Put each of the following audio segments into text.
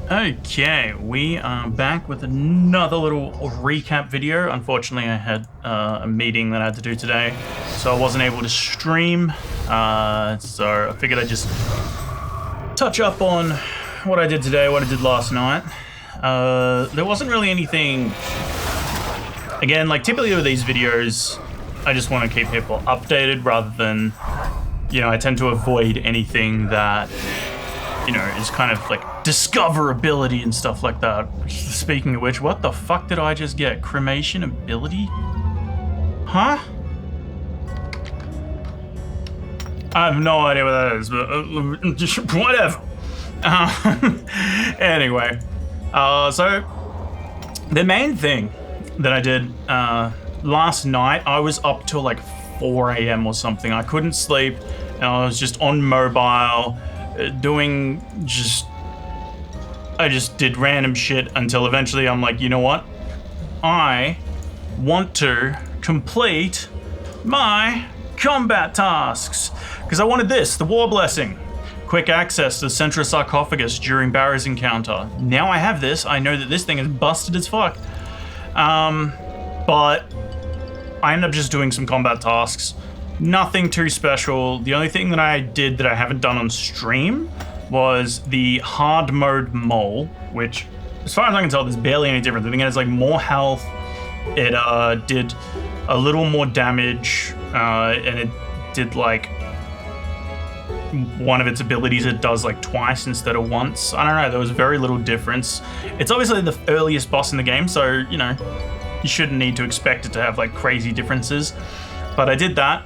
Okay, we are back with another little recap video. Unfortunately, I had a meeting that I had to do today, so I wasn't able to stream. So I figured I'd just touch up on what I did today, what I did last night. There wasn't really anything... Again, like typically with these videos, I just want to keep people updated rather than, you know, I tend to avoid anything that, you know, is kind of like discoverability and stuff like that. Speaking of which, what the fuck did I just get? Cremation ability? Huh? I have no idea what that is, but just whatever. Anyway, so the main thing that I did last night, I was up till like 4 a.m. or something. I couldn't sleep, and I was just on mobile, doing I just did random shit until eventually I'm like, you know what? I want to complete my combat tasks. Because I wanted this, the War Blessing. Quick access to the Central Sarcophagus during Barrow's encounter. Now I have this, I know that this thing is busted as fuck. But I ended up just doing some combat tasks. Nothing too special. The only thing that I did that I haven't done on stream was the hard mode mole, which, as far as I can tell, there's barely any difference. I think it has like more health. It did a little more damage, and it did like one of its abilities it does like twice instead of once. I don't know, there was very little difference. It's obviously the earliest boss in the game, so, you know, you shouldn't need to expect it to have like crazy differences. But I did that.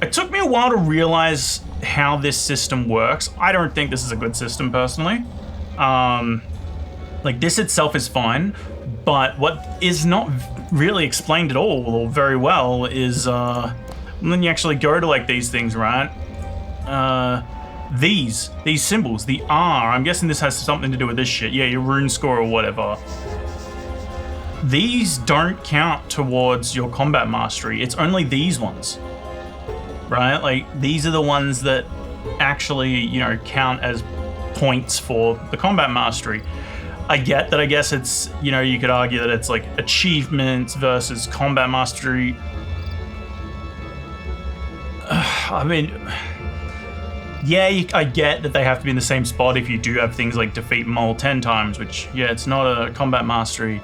It took me a while to realize how this system works. I don't think this is a good system personally. Like this itself is fine, but what is not really explained at all or very well is when you actually go to like these things, right? These symbols, the R, I'm guessing this has something to do with this shit. Yeah, your rune score or whatever. These don't count towards your combat mastery. It's only these ones. Right? Like, these are the ones that actually, you know, count as points for the combat mastery. I get that, I guess it's, you know, you could argue that it's like achievements versus combat mastery. I mean, yeah, I get that they have to be in the same spot if you do have things like defeat Mole 10 times, which, yeah, it's not a combat mastery.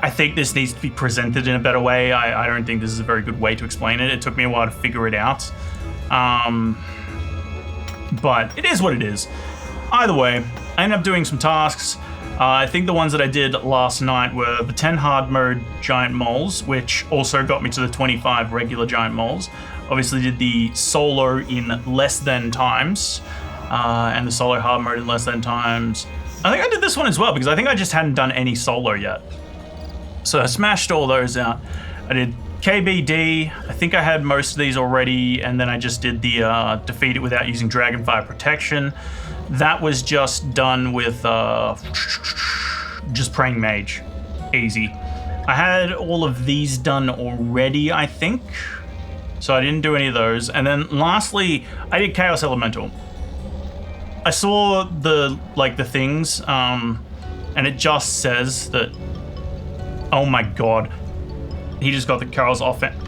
I think this needs to be presented in a better way. I don't think this is a very good way to explain it. It took me a while to figure it out. But it is what it is. Either way, I ended up doing some tasks. I think the ones that I did last night were the 10 hard mode giant moles, which also got me to the 25 regular giant moles. Obviously did the solo in less than times, and the solo hard mode in less than times. I think I did this one as well, because I think I just hadn't done any solo yet. So I smashed all those out. I did KBD, I think I had most of these already, and then I just did the defeat it without using Dragonfire Protection. That was just done with just Praying Mage, easy. I had all of these done already, I think, so I didn't do any of those. And then lastly, I did Chaos Elemental. I saw the things, and it just says that, oh my god, he just got the Chaos offense.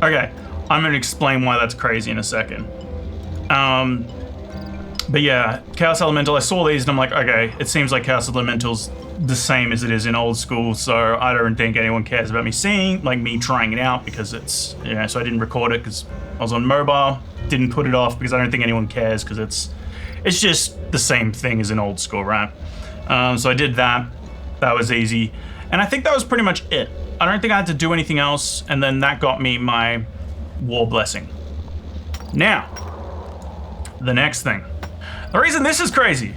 Okay, I'm gonna explain why that's crazy in a second. But yeah, Chaos Elemental, I saw these and I'm like, okay, it seems like Chaos Elemental's the same as it is in old school, so I don't think anyone cares about me seeing, like me trying it out, because it's, you know, so I didn't record it because I was on mobile, didn't put it off because I don't think anyone cares, because it's just the same thing as in old school, right? So I did that. That was easy. And I think that was pretty much it. I don't think I had to do anything else, and then that got me my War Blessing. Now, the next thing. The reason this is crazy,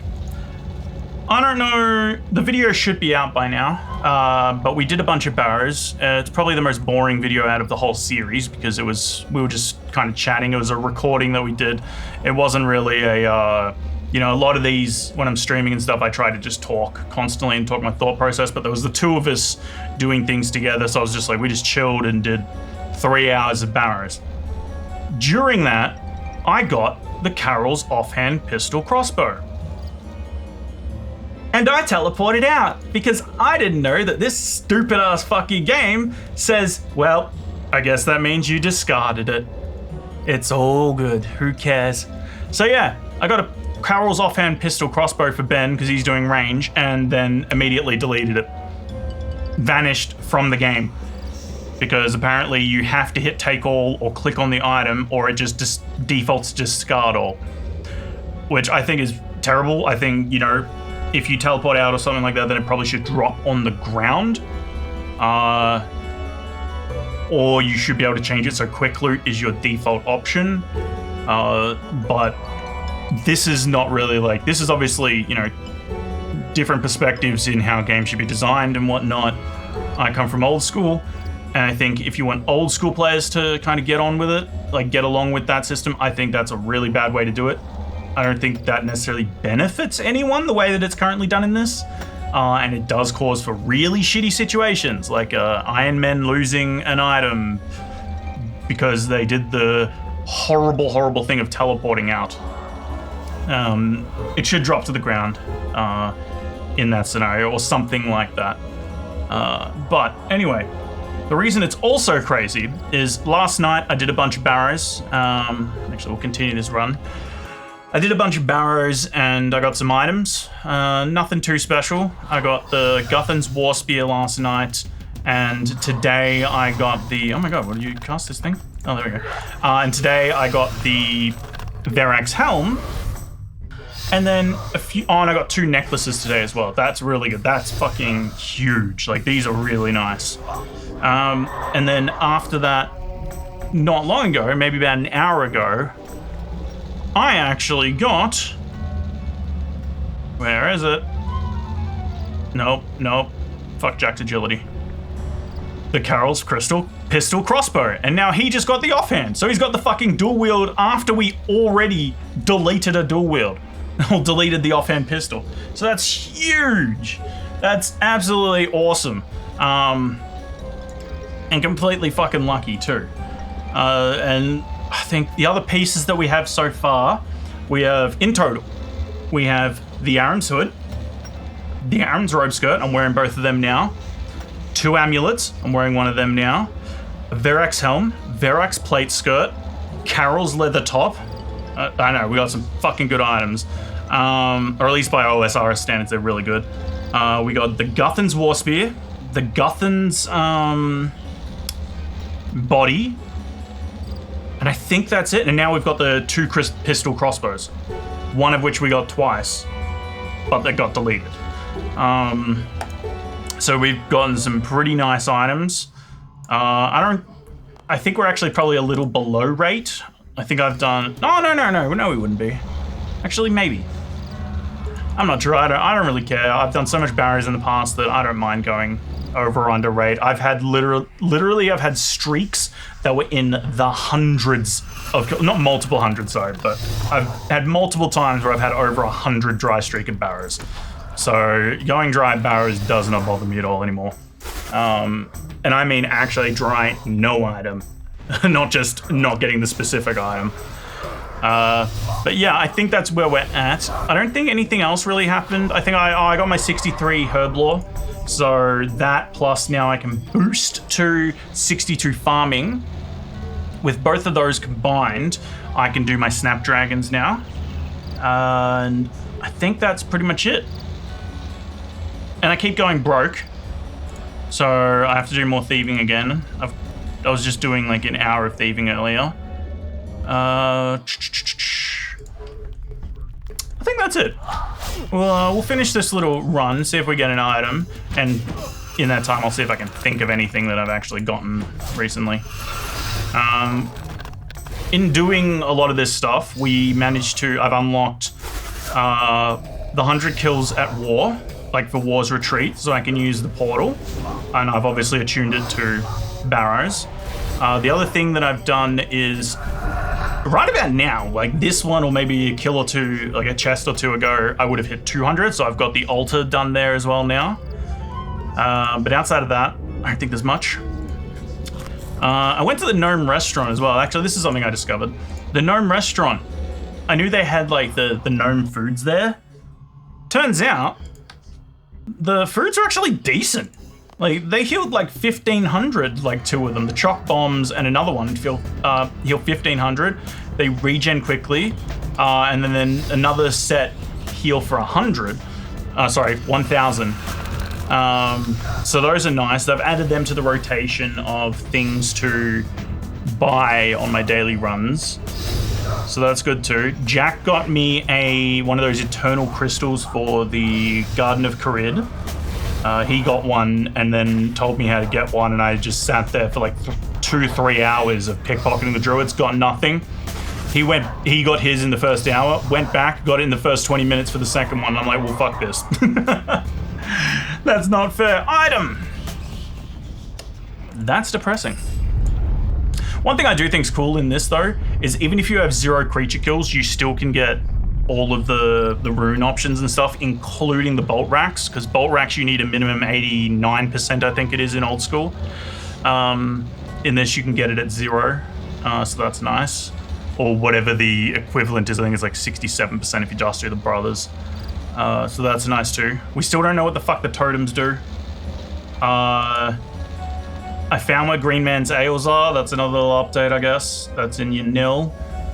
I don't know, the video should be out by now, but we did a bunch of barrows. It's probably the most boring video out of the whole series, because we were just kind of chatting. It was a recording that we did. It wasn't really a, you know, a lot of these, when I'm streaming and stuff, I try to just talk constantly and talk my thought process, but there was the two of us doing things together, so I was just like, we just chilled and did 3 hours of barrows. During that, I got the Carol's offhand pistol crossbow. And I teleported out because I didn't know that this stupid ass fucking game says, well, I guess that means you discarded it. It's all good, who cares? So yeah, I got a Carol's offhand pistol crossbow for Ben because he's doing range, and then immediately deleted it. Vanished from the game. Because apparently you have to hit take all or click on the item, or it just defaults discard all. Which I think is terrible. I think, you know, if you teleport out or something like that, then it probably should drop on the ground. Or you should be able to change it so quick loot is your default option. But this is not really like, this is obviously, you know, different perspectives in how games should be designed and whatnot. I come from old school, and I think if you want old school players to kind of get on with it, like get along with that system, I think that's a really bad way to do it. I don't think that necessarily benefits anyone the way that it's currently done in this. And it does cause for really shitty situations, like Iron Men losing an item because they did the horrible, horrible thing of teleporting out. It should drop to the ground in that scenario, or something like that. But anyway, the reason it's also crazy is last night I did a bunch of barrows. Actually, we'll continue this run. I did a bunch of barrows and I got some items. Nothing too special. I got the Guthan's War Spear last night, and today I got the... Oh my god, what did you cast this thing? Oh, there we go. And today I got the Verax Helm. And then a few... Oh, and I got 2 necklaces today as well. That's really good. That's fucking huge. Like, these are really nice. And then after that, not long ago, maybe about an hour ago, I actually got... Where is it? Nope. Fuck Jack's agility. The Carol's pistol crossbow. And now he just got the offhand. So he's got the fucking dual wield after we already deleted a dual wield. Or deleted the offhand pistol. So that's huge. That's absolutely awesome. And completely fucking lucky too. And I think the other pieces that we have so far, we have, in total, we have the Aaron's hood, the Aaron's robe skirt, I'm wearing both of them now, 2 amulets, I'm wearing one of them now, a Verax helm, Verax plate skirt, Carol's leather top. I know, we got some fucking good items, or at least by OSRS standards, they're really good. We got the Guthan's War Spear, the Guthan's body, and I think that's it. And now we've got the 2 pistol crossbows, one of which we got twice, but they got deleted. So we've gotten some pretty nice items. I think we're actually probably a little below rate. I think I've done, no, we wouldn't be. Actually, maybe. I'm not sure, I don't really care. I've done so much barriers in the past that I don't mind going over or under rate. I've had literally I've had streaks that were in the hundreds of, not multiple hundreds, sorry, but I've had multiple times where I've had over 100 dry streaked barrows. So going dry barrows does not bother me at all anymore. And I mean actually dry no item, not just not getting the specific item. But yeah, I think that's where we're at. I don't think anything else really happened. I think I got my 63 herb lore. So that plus now I can boost to 62 farming. With both of those combined, I can do my snapdragons now. And I think that's pretty much it. And I keep going broke. So I have to do more thieving again. I was just doing like an hour of thieving earlier. I think that's it. We'll finish this little run, see if we get an item, and in that time I'll see if I can think of anything that I've actually gotten recently. In doing a lot of this stuff, I've unlocked the 100 kills at war, like for War's Retreat, so I can use the portal, and I've obviously attuned it to barrows. The other thing that I've done is right about now, like this one or maybe a kill or two, like a chest or two ago, I would have hit 200, so I've got the altar done there as well now. But outside of that, I don't think there's much. I went to the Gnome restaurant as well. Actually, this is something I discovered. The Gnome restaurant. I knew they had like the Gnome foods there. Turns out, the foods are actually decent. Like, they healed like 1,500, like 2 of them. The Choc Bombs and another one heal 1,500. They regen quickly. And then another set heal for 100. 1,000. So those are nice. I've added them to the rotation of things to buy on my daily runs. So that's good too. Jack got me one of those eternal crystals for the Garden of Carid. He got one and then told me how to get one, and I just sat there for like 2-3 hours of pickpocketing the druids, got nothing. He got his in the first hour, went back, got it in the first 20 minutes for the second one. I'm like, well, fuck this. That's not fair. Item! That's depressing. One thing I do think is cool in this, though, is even if you have 0 creature kills, you still can get all of the rune options and stuff, including the bolt racks, because bolt racks you need a minimum 89%, I think it is, in old school. In this, you can get it at 0, so that's nice. Or whatever the equivalent is, I think it's like 67% if you just do the brothers. So that's nice too. We still don't know what the fuck the totems do. I found where Green Man's ales are. That's another little update, I guess. That's in your nil.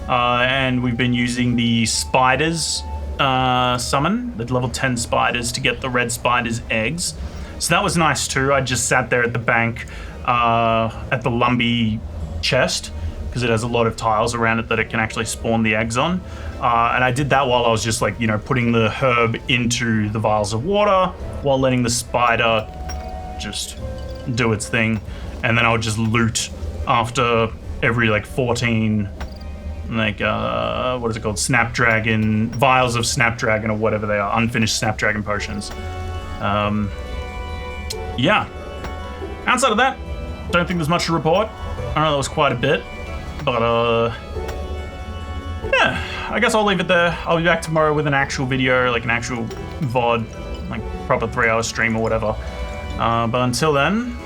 And we've been using the spiders summon, the level 10 spiders, to get the red spiders eggs. So that was nice too. I just sat there at the bank at the Lumbee chest, because it has a lot of tiles around it that it can actually spawn the eggs on. And I did that while I was just like, putting the herb into the vials of water while letting the spider just do its thing. And then I would just loot after every like 14, like, what is it called? Snapdragon, vials of Snapdragon or whatever they are, unfinished Snapdragon potions. Yeah. Outside of that, don't think there's much to report. I know that was quite a bit, but yeah, I guess I'll leave it there. I'll be back tomorrow with an actual video, like an actual VOD, like proper 3-hour stream or whatever. But until then,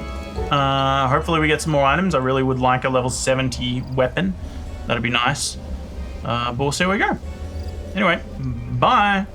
hopefully we get some more items. I really would like a level 70 weapon. That'd be nice. But we'll see where we go. Anyway, bye.